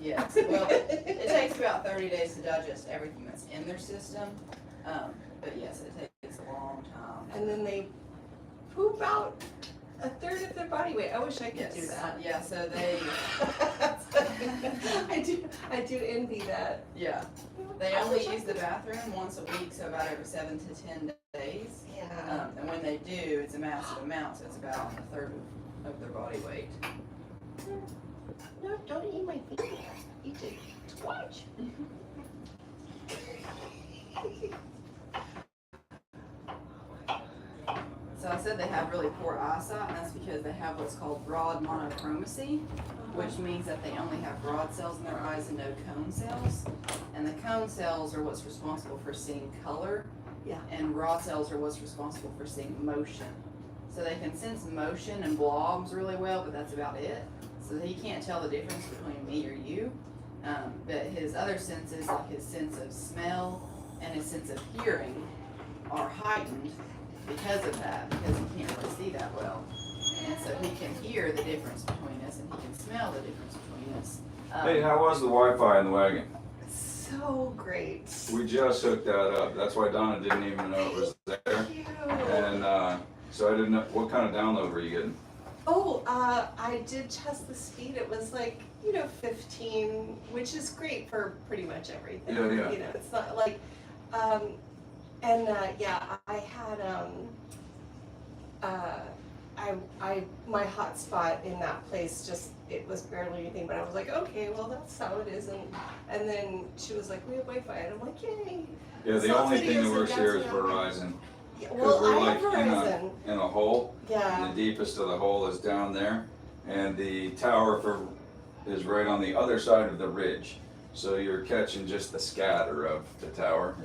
Yes, well, it takes about 30 days to digest everything that's in their system, but yes, it takes a long time. And then they poop out a third of their body weight. I wish I could do that. Yeah, so they, I do envy that. yeah, they only use the bathroom once a week, so about every 7 to 10 days. Yeah. And when they do, it's a massive amount, so it's about a third of their body weight. No, don't eat my finger. Eat it. Watch. So I said they have really poor eyesight, and that's because they have what's called broad monochromacy, which means that they only have broad cells in their eyes and no cone cells. And the cone cells are what's responsible for seeing color, Yeah. and rod cells are what's responsible for seeing motion. So they can sense motion and blobs really well, but that's about it. So he can't tell the difference between me or you. But his other senses, like his sense of smell and his sense of hearing, are heightened because of that, because he can't really see that well. And so he can hear the difference between us, and he can smell the difference between us. Hey, how was the Wi-Fi in the wagon? So great. We just hooked that up. That's why Donna didn't even know it was there. Thank you. And so I didn't know, what kind of download were you getting? Oh, I did test the speed. It was like, 15, which is great for pretty much everything. Yeah. It's not like, yeah, I had, my hotspot in that place just, it was barely anything, but I was like, okay, well, that's how it is. And then she was like, we have Wi-Fi. And I'm like, yay. Yeah, the Sloth only thing that videos, works and here is that's what I Verizon. Yeah, Because well, we're I like have Verizon. in a hole. Yeah. And the deepest of the hole is down there. And the tower is right on the other side of the ridge. So you're catching just the scatter of the tower.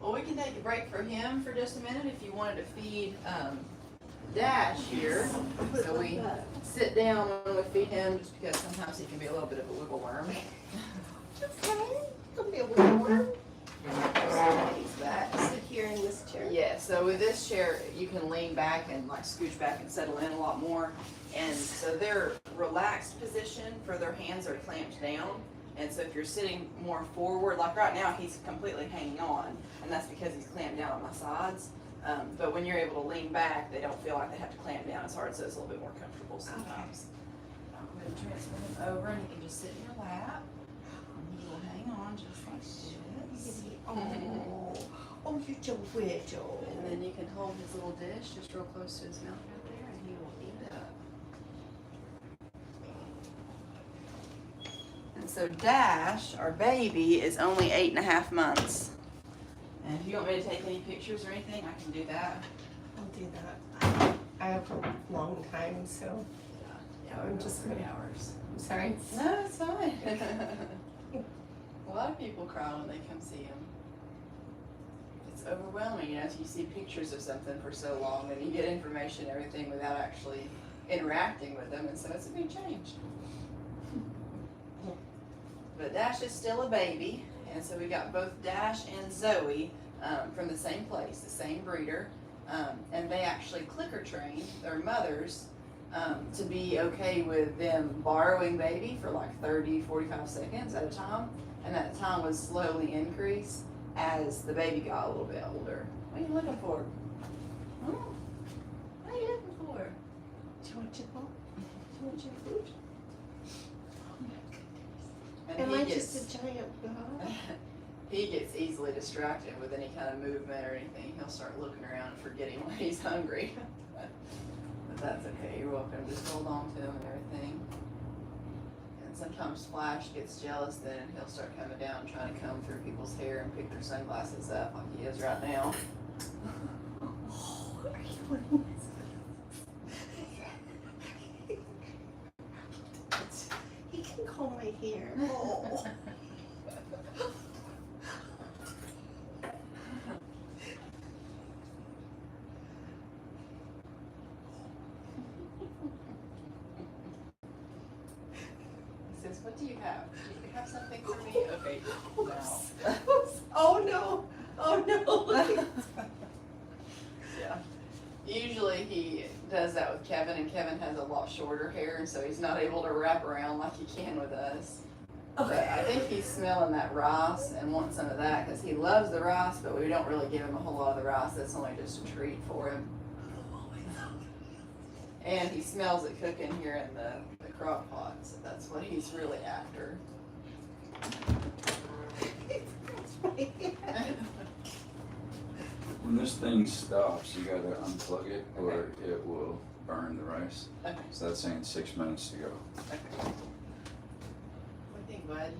Well, we can take a break for him for just a minute if you wanted to feed Dash here. So we sit down when we feed him, just because sometimes he can be a little bit of a wiggle worm. Okay. Don't be a little worm. He's back. Sit here in this chair. Yeah, so with this chair, you can lean back and like scooch back and settle in a lot more. And so their relaxed position for their hands are clamped down. And so if you're sitting more forward, like right now, he's completely hanging on, and that's because he's clamped down on my sides. But when you're able to lean back, they don't feel like they have to clamp down as hard, so it's a little bit more comfortable sometimes. I'm going to transfer him over, and you can just sit in your lap. And he will hang on just like this. Oh, you're so little. And then you can hold his little dish just real close to his mouth right there, and he will eat it up. And so Dash, our baby, is only 8.5 months. And if you want me to take any pictures or anything, I can do that. I'll do that. I have a long time, so Yeah, I'm we're just 3 gonna- hours. I'm sorry. No, it's fine. A lot of people cry when they come see him. It's overwhelming, if you see pictures of something for so long and you get information and everything without actually interacting with them, and so it's a big change. But Dash is still a baby, and so we got both Dash and Zoe from the same place, the same breeder, and they actually clicker trained their mothers to be okay with them borrowing baby for like 30, 45 seconds at a time, and that time would slowly increase as the baby got a little bit older. What are you looking for? Hmm? What are you looking for? Do you want your phone? Do you want your food? And Am he I gets, just a giant dog? he gets easily distracted with any kind of movement or anything. He'll start looking around and forgetting when he's hungry. But that's okay. You're welcome. Just hold on to him and everything. And sometimes Flash gets jealous then, and he'll start coming down trying to comb through people's hair and pick their sunglasses up like he is right now. Oh, are you doing this? He can comb my hair. Oh. He says, "What do you have? Do you have something for me?" Okay, no. Oh no! Oh no! Yeah. Usually he does that with Kevin, and Kevin has a lot shorter hair, and so he's not able to wrap around like he can with us. But I think he's smelling that rice and wants some of that because he loves the rice, but we don't really give him a whole lot of the rice. That's only just a treat for him. And he smells it cooking here in the crock pot, so that's what he's really after. When this thing stops, you gotta unplug it or it will burn the rice. Okay. So that's saying 6 minutes to go. Okay. What do you think, bud?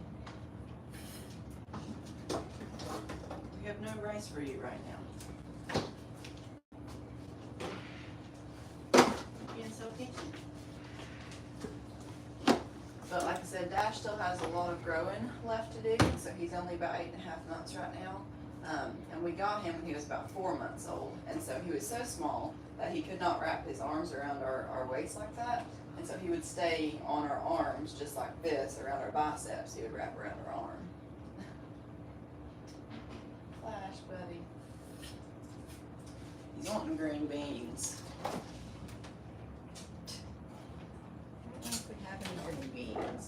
We have no rice for you right now. Being so picky. But like I said, Dash still has a lot of growing left to do, so he's only about 8.5 months right now. And we got him when he was about 4 months old, and so he was so small that he could not wrap his arms around our waist like that, and so he would stay on our arms just like this, around our biceps. He would wrap around our arm. Flash, buddy. He's wanting green beans. I don't know if we have any green beans.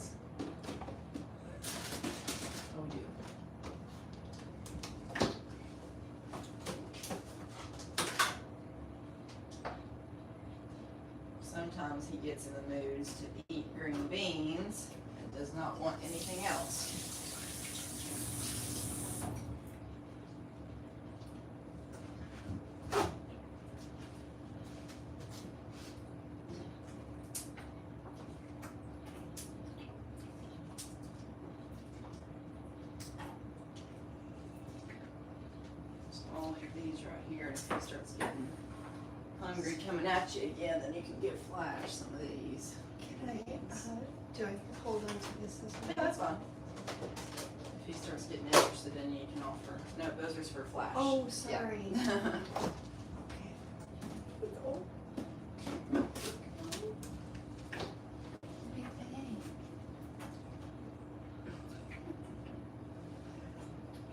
Oh, we do. Sometimes he gets in the moods to eat green beans and does not want anything else. So I'll leave these right here, and if he starts getting hungry coming at you again, then you can give Flash some of these. Can I, do I hold on to this as Yeah, well? that's fine. If he starts getting interested in you, you can offer. No, those are for Flash. Oh, sorry. Yeah. I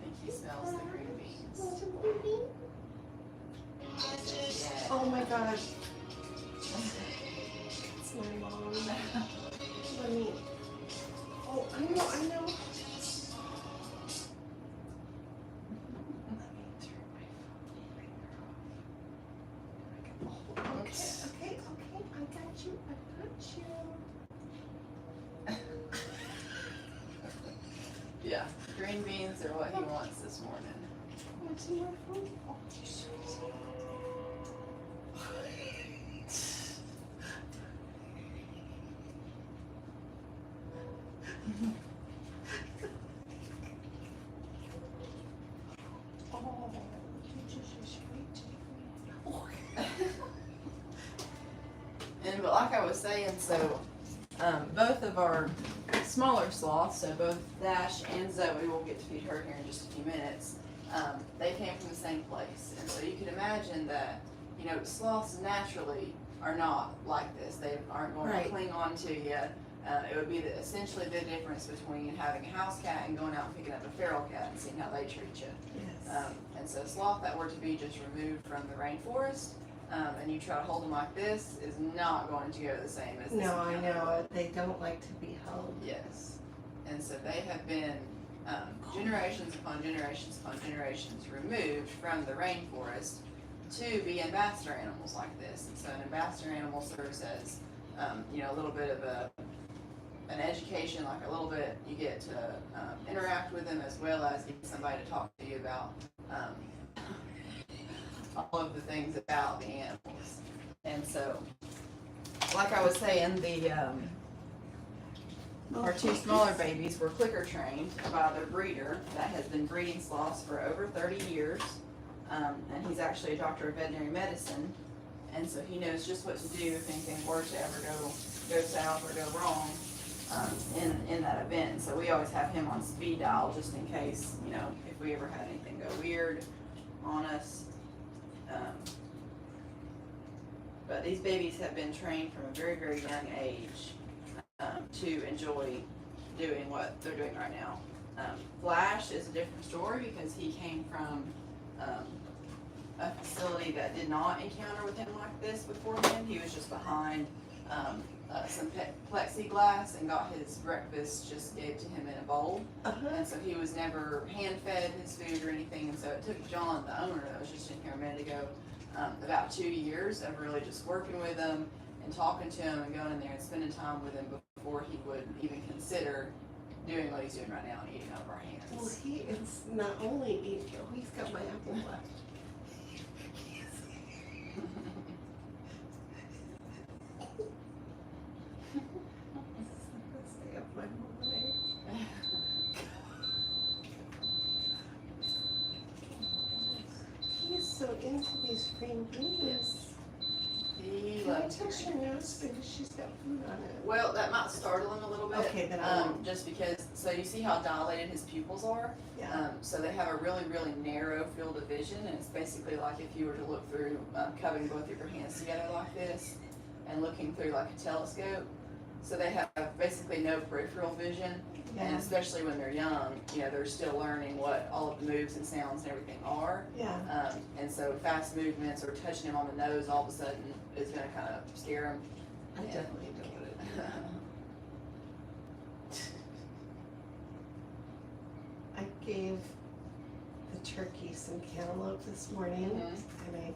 think he smells the green beans. Yeah. Oh my gosh. It's my mom. Let me. Oh, I know. Let me turn my phone right Okay. I got you. Yeah, green beans are what he wants this morning. What's in my phone? Oh, you're so sweet. Oh, you're just so sweet to me. Oh. And but like I was saying, so both of our smaller sloths, so both Dash and Zoe, we'll get to feed her here in just a few minutes. They came from the same place, and so you could imagine that sloths naturally are not like this. They aren't going Right. to cling on to you. It would be essentially the difference between having a house cat and going out and picking up a feral cat and seeing how they treat you. Yes. And so sloth that were to be just removed from the rainforest, and you try to hold them like this, is not going to go the same as this. No, I encounter know. would. They don't like to be held. Yes. And so they have been generations upon generations upon generations removed from the rainforest to be ambassador animals like this. And so an ambassador animal serves as, a little bit of an education, like a little bit, you get to interact with them as well as get somebody to talk to you about all of the things about the animals. And so, like I was saying, our two smaller babies were clicker trained by their breeder that has been breeding sloths for over 30 years. And he's actually a doctor of veterinary medicine. And so he knows just what to do if anything were to ever go south or go wrong in that event. And so we always have him on speed dial just in case, if we ever had anything go weird on us. But these babies have been trained from a very, very young age to enjoy doing what they're doing right now. Flash is a different story because he came from a facility that did not encounter with him like this beforehand. He was just behind some plexiglass and got his breakfast just gave to him in a bowl. And so he was never hand-fed his food or anything. And so it took John, the owner that was just in here a minute ago, about 2 years of really just working with him and talking to him and going in there and spending time with him before he would even consider doing what he's doing right now and eating out of our hands. Well, he is not only eating, he's got my apple left. Stay up my whole way. He is so into these green beans. He Can I loves touch green her nose because she's got food on it? Well, that might startle him a little bit. Okay, then I won't. Just because, so you see how dilated his pupils are? Yeah. So they have a really, really narrow field of vision, and it's basically like if you were to look through, cupping both of your hands together like this, and looking through like a telescope. So they have basically no peripheral vision, and Yeah. especially when they're young, you know, they're still learning what all of the moves and sounds and everything are. Yeah. And so fast movements or touching him on the nose all of a sudden is gonna kind of scare him. I definitely don't want to do that. I gave the turkey some cantaloupe this morning, and I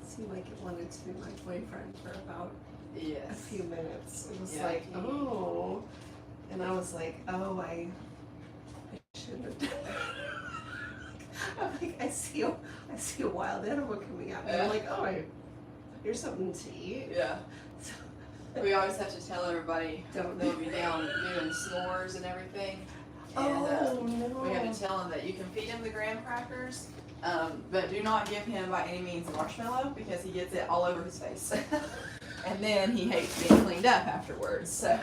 seemed like it wanted to be my boyfriend for about a Yes. few minutes. It was Yeah, like, he- oh, and I was like, oh, I shouldn't have done that. I'm like, I see a wild animal coming at me. I'm like, oh, here's something to eat. Yeah. So, We always have to tell everybody Don't. they'll be down doing s'mores and everything. And oh no. we have to tell them that you can feed him the graham crackers, but do not give him by any means marshmallow because he gets it all over his face. And then he hates being cleaned up afterwards, so.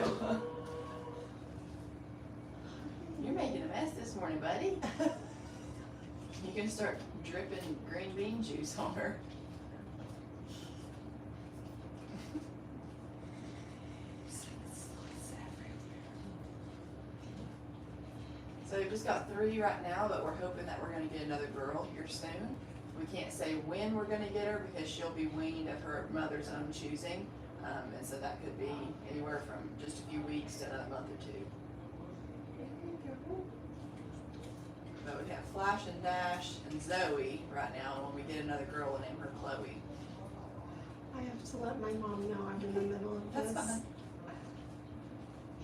You're making a mess this morning, buddy. You can start dripping green bean juice on her. So we've just got 3 right now, but we're hoping that we're gonna get another girl here soon. We can't say when we're gonna get her because she'll be weaned of her mother's own choosing. And so that could be anywhere from just a few weeks to another month or 2. But we have Flash and Dash and Zoe right now, and when we get another girl, we'll name her Chloe. I have to let my mom know I'm in the middle of That's this. fine.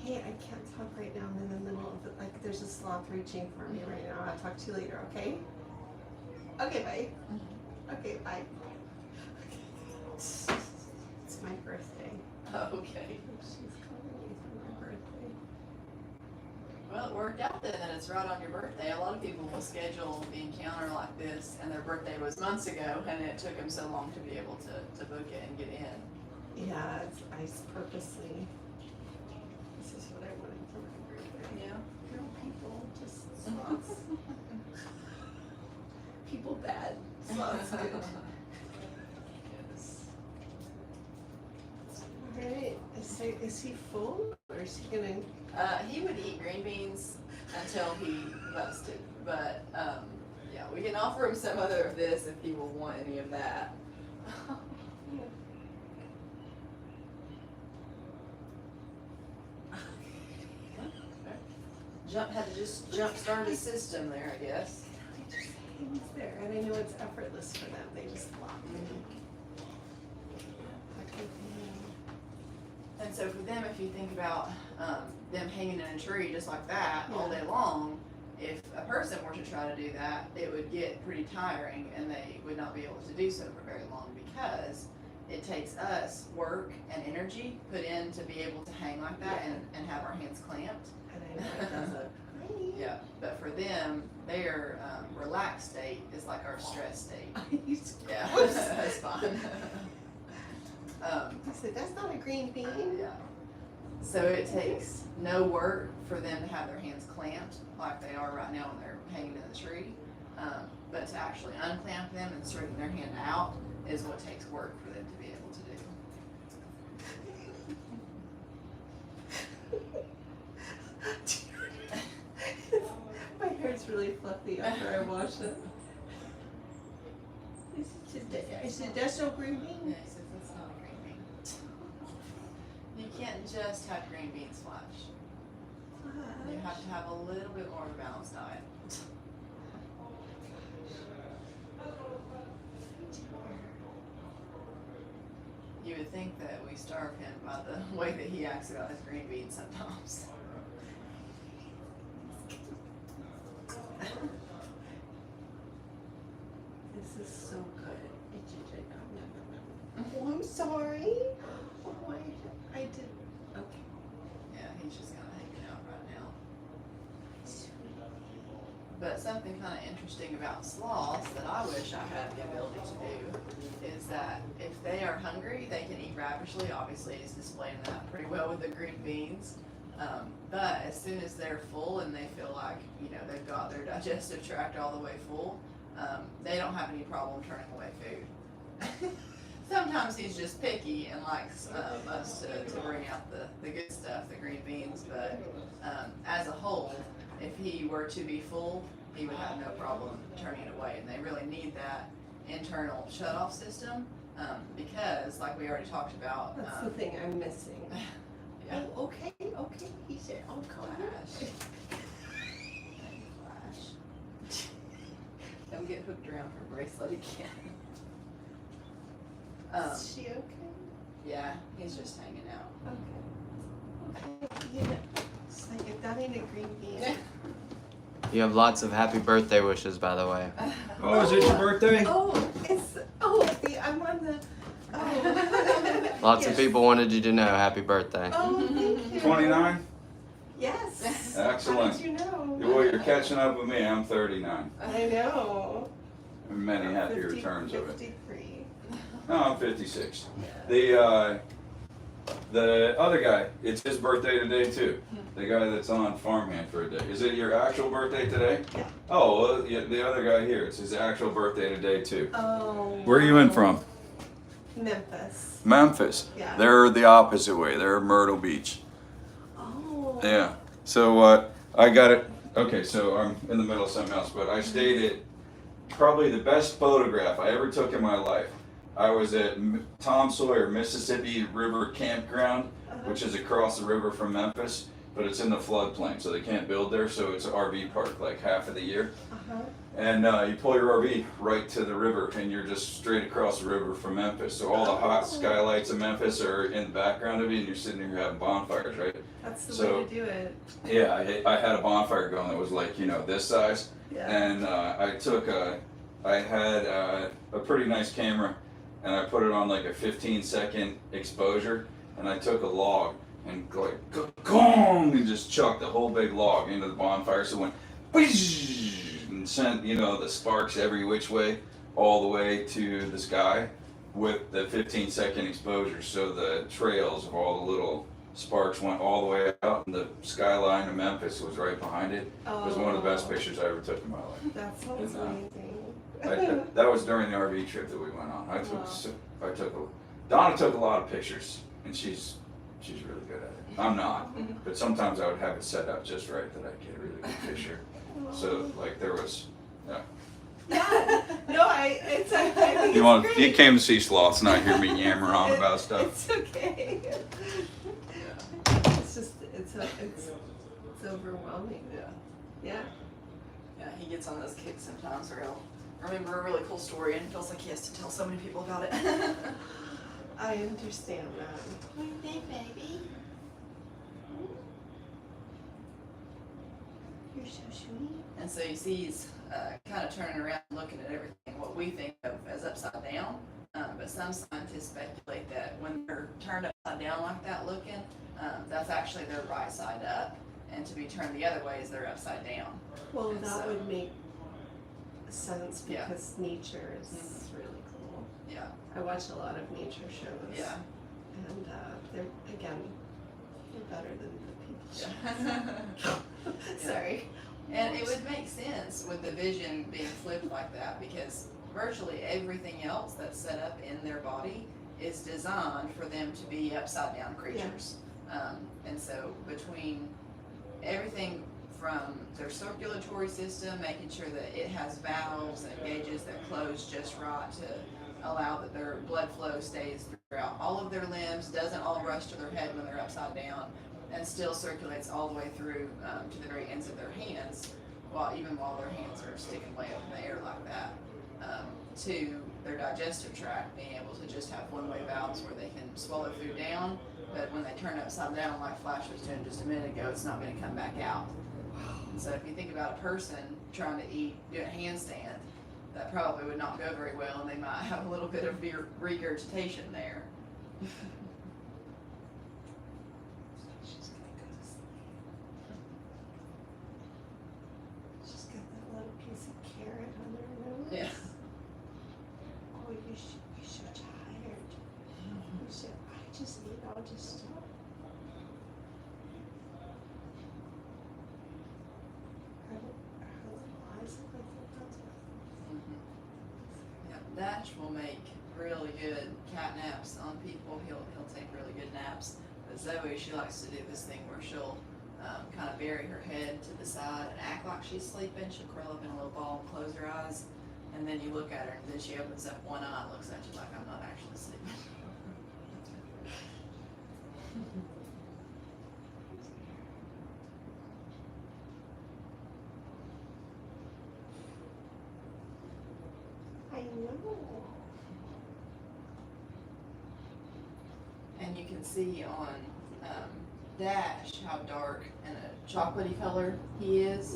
Hey, I can't talk right now. I'm in the middle of it. Like, there's a sloth reaching for me right now. I'll talk to you later, okay? Okay, bye. Okay, bye. It's my birthday. Okay. She's calling me for my birthday. Well, it worked out then that it's right on your birthday. A lot of people will schedule the encounter like this, and their birthday was months ago, and it took them so long to be able to book it and get in. Yeah, I purposely. This is what I wanted for my birthday. Yeah. No people, just sloths. People bad, sloths good. Yes. Alright, is he full or is he gonna? He would eat green beans until he busted, but yeah, we can offer him some other of this if he will want any of that. Had to just jump start his system there, I guess. He just hangs there, and I know it's effortless for them. They just flop. And so for them, if you think about them hanging in a tree just like that all day long, if a person were to try to do that, it would get pretty tiring and they would not be able to do so for very long because it takes us work and energy put in to be able to hang like that and have our hands clamped. And I know it does it. Yeah, but for them, their relaxed state is like our stress state. Yeah, that's fine. I said, that's not a green bean. Yeah. So it takes no work for them to have their hands clamped like they are right now when they're hanging in the tree. But to actually unclamp them and straighten their hand out is what takes work for them to be able to do. My hair's really fluffy after I wash it. Is I said, that's no green bean? Yeah, he says that's not a green bean. You can't just have green beans flash. You have to have a little bit more of a balanced diet. You would think that we starve him by the way that he acts about his green beans sometimes. This is so good. Oh, I'm sorry. Oh, I did. Okay. Yeah, he's just kind of hanging out right now. But something kind of interesting about sloths that I wish I had the ability to do is that if they are hungry, they can eat ravishly. Obviously, he's displaying that pretty well with the green beans. But as soon as they're full and they feel like, you know, they've got their digestive tract all the way full, they don't have any problem turning away food. Sometimes he's just picky and likes us to bring out the good stuff, the green beans, but as a whole, if he were to be full, he would have no problem turning it away. And they really need that internal shutoff system because, like we already talked about, That's the thing I'm missing. yeah. Oh, okay. He said, I'll come Flash. Flash. Don't get hooked around her bracelet again. Is she okay? Yeah, he's just hanging out. Okay. You know, it's like if that ain't a green bean. You have lots of happy birthday wishes, by the way. Oh, is it your birthday? I'm on the. Oh. Lots of Yes. people wanted you to know happy birthday. Oh, thank you. 29? Yes. Excellent. How did you know? Well, you're catching up with me. I'm 39. I know. Many happy returns of it. 53. No, I'm 56. Yeah. The other guy, it's his birthday today too. The guy that's on farmhand for a day. Is it your actual birthday today? Yeah. Oh, well, yeah, the other guy here, it's his actual birthday today too. Oh. Where are you in from? Memphis. Memphis. Yeah. They're the opposite way. They're Myrtle Beach. Oh. Yeah. So I got it. Okay, so I'm in the middle of something else, but I stayed at probably the best photograph I ever took in my life. I was at Tom Sawyer Mississippi River Campground, which is across the river from Memphis, but it's in the floodplain, so they can't build there, so it's an RV park like half of the year. Uh-huh. And you pull your RV right to the river, and you're just straight across the river from Memphis. So all the hot skylights of Memphis are in the background of you, and you're sitting here having bonfires, right? That's the So- way to do it. Yeah, I had a bonfire going that was like, you know, this size. Yeah. And I had a pretty nice camera, and I put it on like a 15-second exposure, and I took a log and like gong and just chucked the whole big log into the bonfire, so it went whiz, and sent, you know, the sparks every which way all the way to the sky with the 15-second exposure, so the trails of all the little sparks went all the way out, and the skyline of Memphis was right behind it. It was one of the best pictures I ever took in my life. That sounds And, amazing. that was during the RV trip that we went on. Donna took a lot of pictures, and she's really good at it. I'm not, but sometimes I would have it set up just right that I'd get a really good picture. So like there was, yeah. Yeah. No, I think You it's great. you came to see Sloths, not hear me yammer on about stuff. It's okay. It's just it's overwhelming. Yeah. Yeah. Yeah, he gets on those kicks sometimes where he'll remember a really cool story and feels like he has to tell so many people about it. I understand that. What do you think, baby? You're so sweet. And so you see he's kind of turning around and looking at everything, what we think of as upside down. But some scientists speculate that when they're turned upside down like that looking, that's actually their right side up. And to be turned the other way is their upside down. Well, And that so- would make sense Yeah. because nature is really cool. Yeah, I watch a lot of nature shows. yeah, And they're better than the people yeah. shows. Sorry. And it would make sense with the vision being flipped like that because virtually everything else that's set up in their body is designed for them to be upside down creatures. And so between everything from their circulatory system, making sure that it has valves and gauges that close just right to allow that their blood flow stays throughout all of their limbs, doesn't all rush to their head when they're upside down, and still circulates all the way through to the very ends of their hands, even while their hands are sticking way up in the air like that, to their digestive tract, being able to just have one-way valves where they can swallow food down, but when they turn it upside down, like Flash was doing just a minute ago, it's not going to come back out. And so if you think about a person trying to do a handstand, that probably would not go very well, and they might have a little bit of regurgitation there. She's gonna go to sleep. She's got that little piece of carrot on her nose. Yeah. Oh, you're so tired. You said, I just need all this stuff. Her little eyes look like they're Yeah, Dash will make really good cat naps on people. He'll take really good naps. But Zoe, she likes to do this thing where she'll kind of bury her head to the side and act like she's sleeping. She'll curl up in a little ball and close her eyes. And then you look at her, and then she opens up one eye and looks at you like, I'm not actually sleeping. I know. And you can see on Dash how dark and a chocolatey color he is,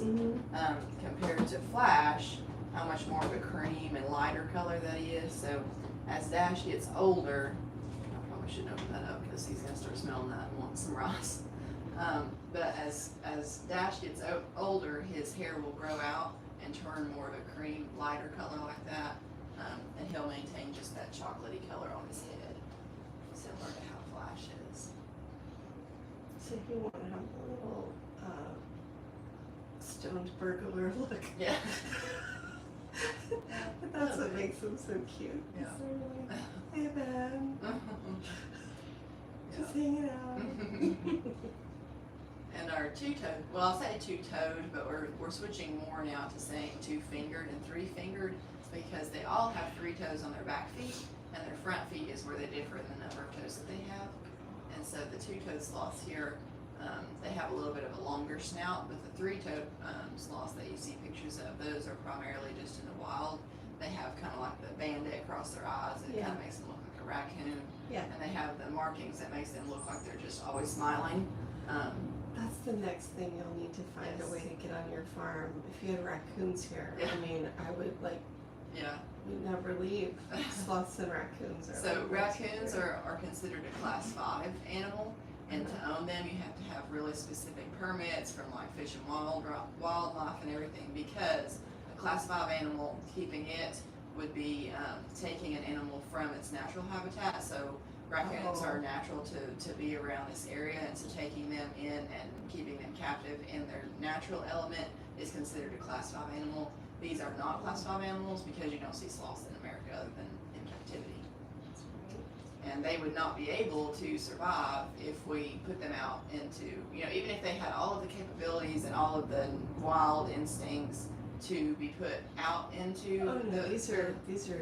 compared to Flash, how much more of a cream and lighter color that he is. So as Dash gets older, I probably shouldn't open that up because he's gonna start smelling that and want some rice. But as Dash gets older, his hair will grow out and turn more of a cream, lighter color like that, and he'll maintain just that chocolatey color on his head, similar to how Flash is. So you want to have a little stoned burglar look. Yeah. But that's what makes them so cute. Yeah. They're like, hey Ben, just hanging out. And our two-toed, well, I'll say two-toed, but we're switching more now to saying two-fingered and three-fingered because they all have 3 toes on their back feet, and their front feet is where they differ in the number of toes that they have. And so the two-toed sloths here, they have a little bit of a longer snout, but the 3-toed sloths that you see pictures of, those are primarily just in the wild. They have kind of like the band-aid across their eyes, and it kind of makes them look like a raccoon. Yeah. And they have the markings that makes them look like they're just always smiling. That's the next thing you'll need to find a way to get on your farm. If you had raccoons here, Yeah. I mean, I would Yeah. we'd never leave. Sloths and raccoons are. So like raccoons together. are considered a class 5 animal, and to own them you have to have really specific permits from like Fish and Wildlife and everything, because a class 5 animal, keeping it would be taking an animal from its natural habitat. So raccoons are natural to be around this area, and so taking them in and keeping them captive in their natural element is considered a class 5 animal. These are not class 5 animals because you don't see sloths in America other than in captivity. And they would not be able to survive if we put them out into, even if they had all of the capabilities and all of the wild instincts to be put out into. Oh no, these are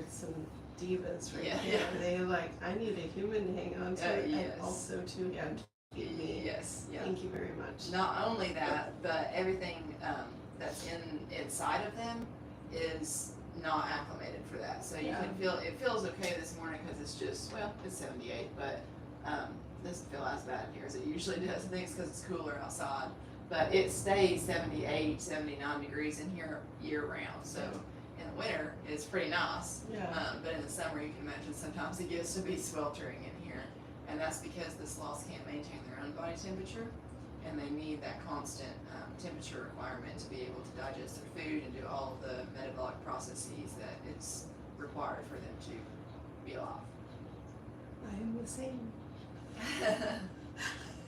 some divas right Yeah. here. They like, I need a human to hang on to, Yes. and also to feed me. Yes, yeah. Thank you very much. Not only that, but everything that's inside of them is not acclimated for that. So you can feel, it feels okay this morning because it's just, it's 78, but doesn't feel as bad here as it usually does. I think it's because it's cooler outside. But it stays 78, 79 degrees in here year round. So in the winter, it's pretty nice. Yeah. But in the summer, you can imagine sometimes it gets to be sweltering in here. And that's because the sloths can't maintain their own body temperature, and they need that constant temperature requirement to be able to digest their food and do all of the metabolic processes that it's required for them to be alive. I am the same.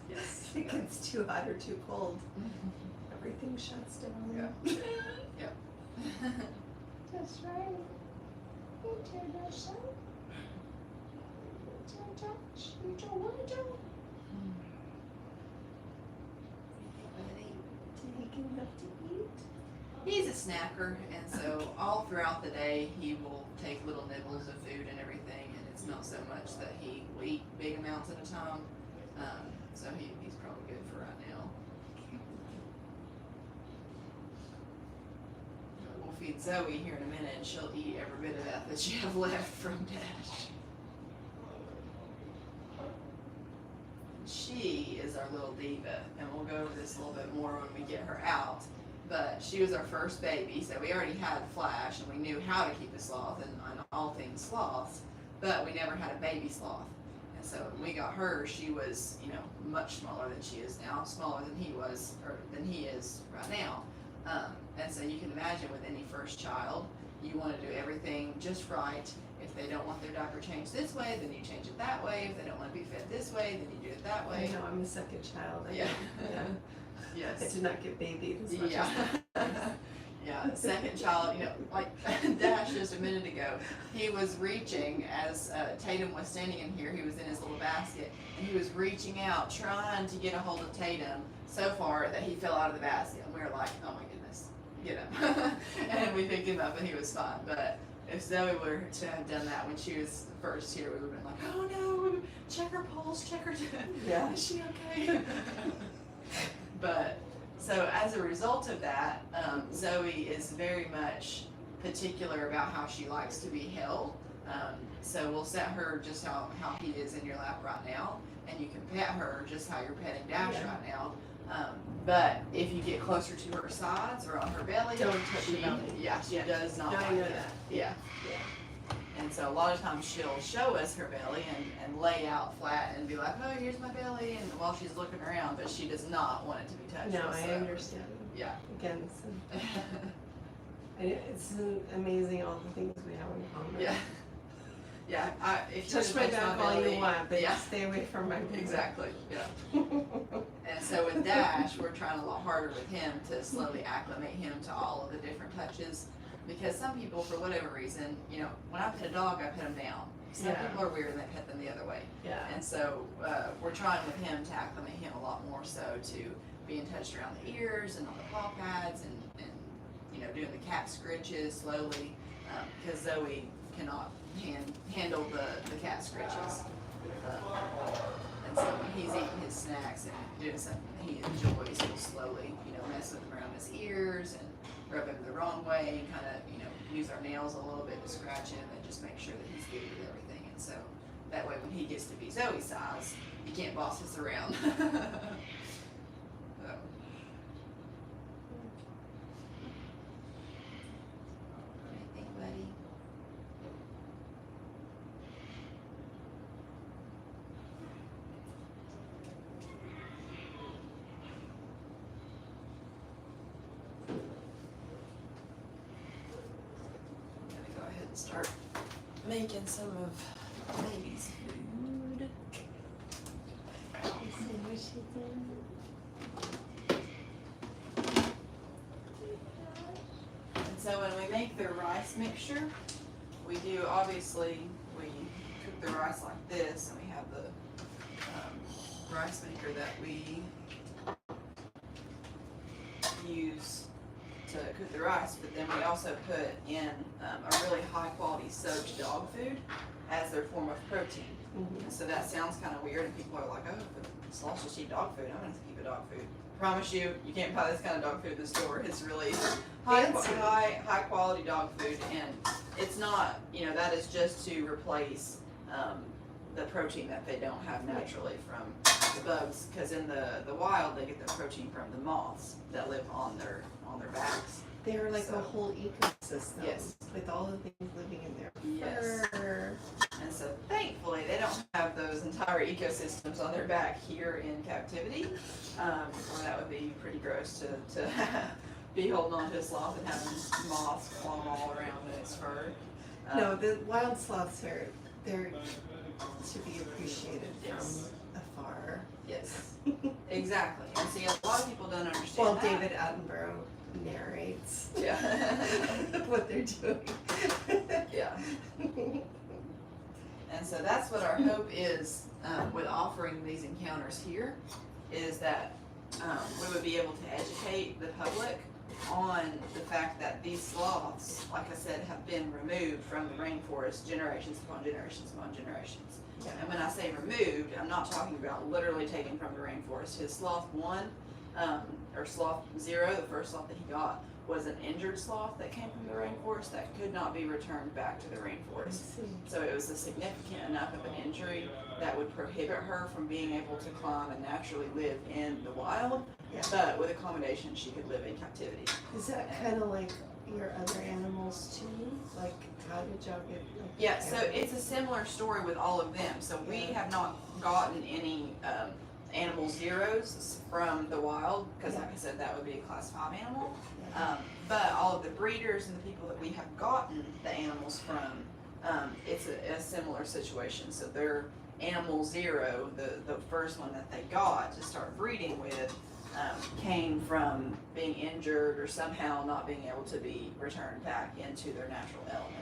Yes. If it gets too hot or too cold, everything shuts down. Yeah. Yep. That's right. You turn us out. You don't want to. Taking enough to eat. He's a snacker, and so all throughout the day he will take little nibbles of food and everything, and it's not so much that he will eat big amounts at a time. So he's probably good for right now. We'll feed Zoe here in a minute, and she'll eat every bit of that you have left from Dash. She is our little diva, and we'll go over this a little bit more when we get her out. But she was our first baby, so we already had Flash, and we knew how to keep a sloth and on all things sloths, but we never had a baby sloth. And so when we got her, she was, much smaller than she is now, smaller than he was, or than he is right now. And so you can imagine with any first child, you want to do everything just right. If they don't want their diaper changed this way, then you change it that way. If they don't want to be fed this way, then you do it that way. I know, I'm the second child. Yeah. Yeah. Yes. I did not get babied as much Yeah. as Yeah, second child, like Dash just a minute ago, he was reaching as Tatum was standing in here, he was in his little basket, and he was reaching out, trying to get a hold of Tatum so far that he fell out of the basket, and we were like, oh my goodness, get him. And we picked him up and he was fine, but if Zoe were to have done that when she was first here, we would have been like, oh no, check her pulse, check her, Yeah. is she okay? But, so as a result of that, Zoe is very much particular about how she likes to be held. So we'll set her just how he is in your lap right now, and you can pet her just how you're petting Dash Yeah. right now. But if you get closer to her sides or on her belly, Don't touch she, her belly. yeah, she Yeah. does not No, I like know it. that. Yeah. Yeah. And so a lot of times she'll show us her belly and lay out flat and be like, oh, here's my belly, and while she's looking around, but she does not want it to be touched. No, I whatsoever. understand. Yeah. Again, it's amazing all the things we have in common. Yeah. Yeah, if you Touch my back all belly, you want, but yeah, stay away from my belly. exactly, yeah. And so with Dash, we're trying a lot harder with him to slowly acclimate him to all of the different touches. Because some people, for whatever reason, when I pet a dog, I pet them down. Some Yeah. people are weird and they pet them the other way. Yeah. And so we're trying with him to acclimate him a lot more so to being touched around the ears and on the paw pads and doing the cat scritches slowly, because Zoe cannot handle the cat scritches. And so when he's eating his snacks and doing something that he enjoys, he'll slowly, mess with him around his ears and rub him the wrong way and kind of, use our nails a little bit to scratch him and just make sure that he's good with everything. And so that way when he gets to be Zoe's size, you can't boss us around. So. What do you think, buddy? And start making some of baby's food. And so when we make the rice mixture, we do, obviously, we cook the rice like this, and we have the rice maker that we use to cook the rice, but then we also put in a really high quality soaked dog food as their form of protein. Mhm. So that sounds kind of weird, and people are like, oh, but sloths just eat dog food. I'm gonna keep a dog food. Promise you, you can't buy this kind of dog food in the store. It's really Fancy. high quality dog food, and it's not, that is just to replace the protein that they don't have naturally from the bugs, because in the wild they get their protein from the moths that live on their backs. They're like So- a whole ecosystem. Yes. With all the things living in their Yes. fur. And so thankfully they don't have those entire ecosystems on their back here in captivity, or that would be pretty gross to be holding on to a sloth and having moths crawling all around in its fur. No, the wild sloths they're to be appreciated Yes. from afar. Yes, exactly. And see, a lot of people don't understand Well, that. David Attenborough narrates Yeah. what they're doing. Yeah. And so that's what our hope is with offering these encounters here, is that we would be able to educate the public on the fact that these sloths, like I said, have been removed from the rainforest generations upon generations upon generations. Yeah. And when I say removed, I'm not talking about literally taken from the rainforest. His sloth 1, or sloth 0, the first sloth that he got, was an injured sloth that came from the rainforest that could not be returned back to the I rainforest. see. So it was a significant enough of an injury that would prohibit her from being able to climb and naturally live in the wild. Yeah. But with accommodation, she could live in captivity. Is that kind of like your other animals too? Like, how did y'all get? Like, Yeah, so it's a similar story with all of them. So we have not gotten any animal zeros from the wild, because like I said, that would be a class 5 animal. But all of the breeders and the people that we have gotten the animals from, it's a similar situation. So their animal 0, the first one that they got to start breeding with, came from being injured or somehow not being able to be returned back into their natural element.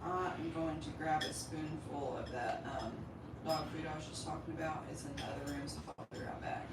I'm going to grab a spoonful of that dog food I was just talking about. It's in the other room, so I'll be right back.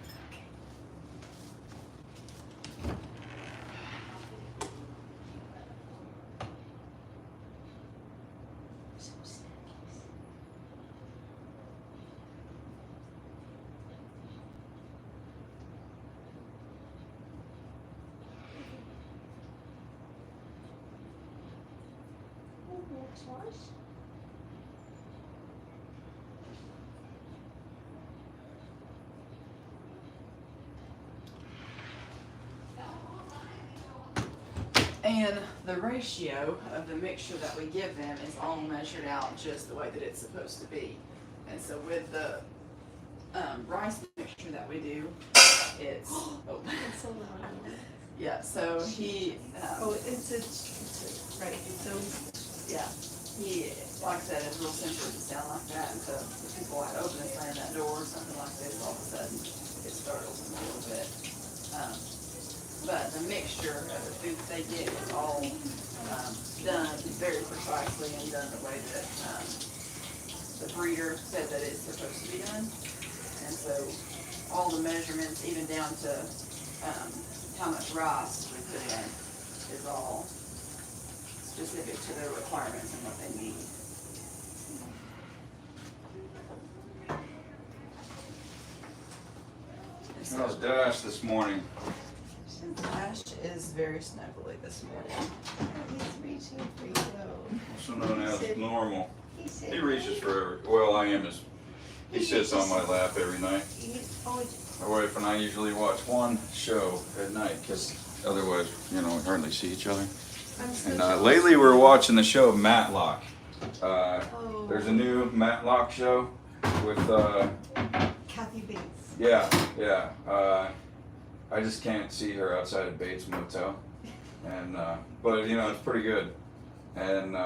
And the ratio of the mixture that we give them is all measured out just the way that it's supposed to be. And so with the rice mixture that we do, it's It's so loud. yeah. So he it's right. So yeah, he, like I said, it's real simple to sound like that. And so if people like open and slam that door or something like this, all of a sudden it startles them a little bit. But the mixture of the food that they get is all done very precisely and done the way that the breeder said that it's supposed to be done. And so all the measurements, even down to how much rice we put in, is all specific to their requirements and what they need. And How's so Dash this morning? Ash is very snuggly this morning. he's reaching for you though. Also known as normal. He said He reaches for, well, I am his, he sits on my lap every night. My wife and I usually watch one show at night, because otherwise, we hardly see each other. I'm so And jealous. lately we're watching the show Matlock. Oh, There's a new Matlock show with, Kathy Bates. yeah. I just can't see her outside of Bates Motel. And, but it's pretty good. And,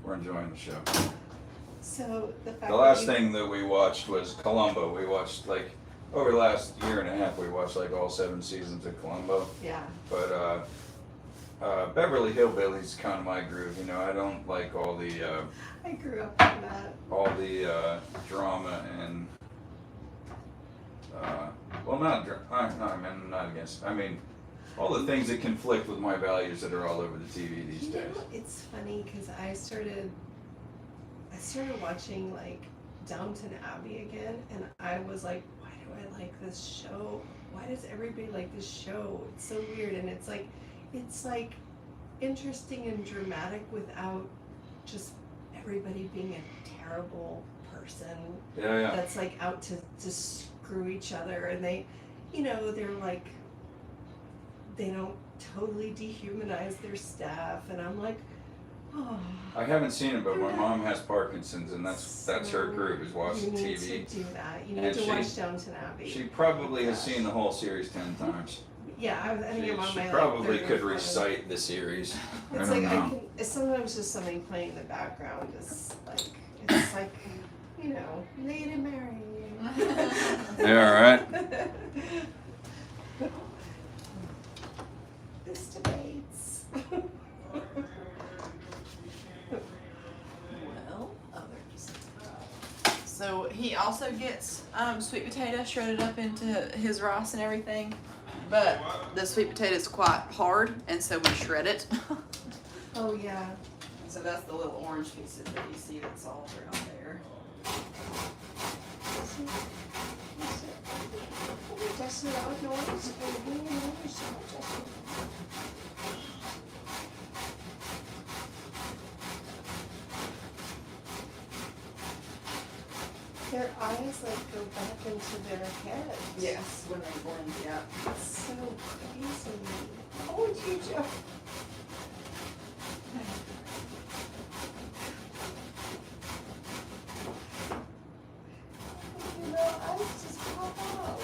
we're enjoying the show. So the fact The last thing that we watched was Columbo. We watched over the last year and a half, we watched all 7 seasons of Columbo. Yeah. But Beverly Hillbillies kind of my groove. I don't like all the I grew up on that. drama and well, not against. I mean, all the things that conflict with my values that are all over the TV these You days. know, it's funny because I started watching Downton Abbey again, and I was like, why do I like this show? Why does everybody like this show? It's so weird, and it's like interesting and dramatic without just everybody being a terrible person Yeah. that's out to screw each other, and they they don't totally dehumanize their staff, and I'm like, I haven't seen it, but my mom has Parkinson's, and that's her group is watching You need TV. to do that. You need And to she- watch Downton Abbey. She probably has seen the whole series 10 times. Yeah, I think I'm on She my like, probably third or could fourth. recite the series. I It's don't like know. it's sometimes just something playing in the background is like it's like you know, Lady Mary. Yeah, right. This debates. Well, others. So he also gets sweet potato shredded up into his rice and everything, but the sweet potato is quite hard, and so we shred it. Oh yeah. So that's the little orange pieces that you see that's all around there. Just loud noise. Their eyes like go back into their head. Yes, when they blend, yeah. It's so crazy. What would you do? You know, eyes just pop out.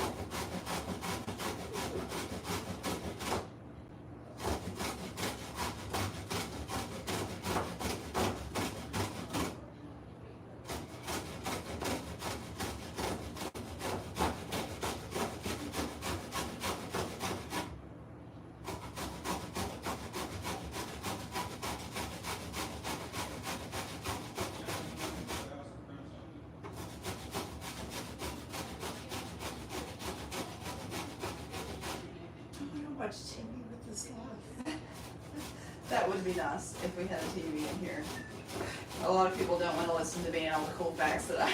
I don't watch TV with the sloth. That would be nice if we had a TV in here. A lot of people don't want to listen to me and all the cool facts that I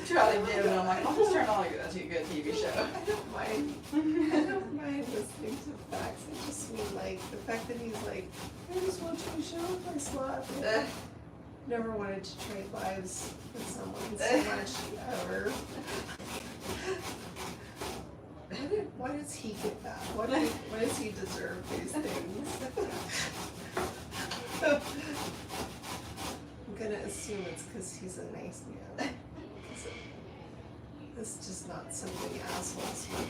try to give, and I'm like, I'll just turn on a good TV show. I don't mind. I don't mind listening to facts. I just mean like the fact that he's like, I just watch my show with my sloth. Uh, Never wanted to trade lives with someone so much ever. Why does he get that? Why does he deserve these things? I'm gonna assume it's because he's a nice man. 'Cause it's just not something assholes would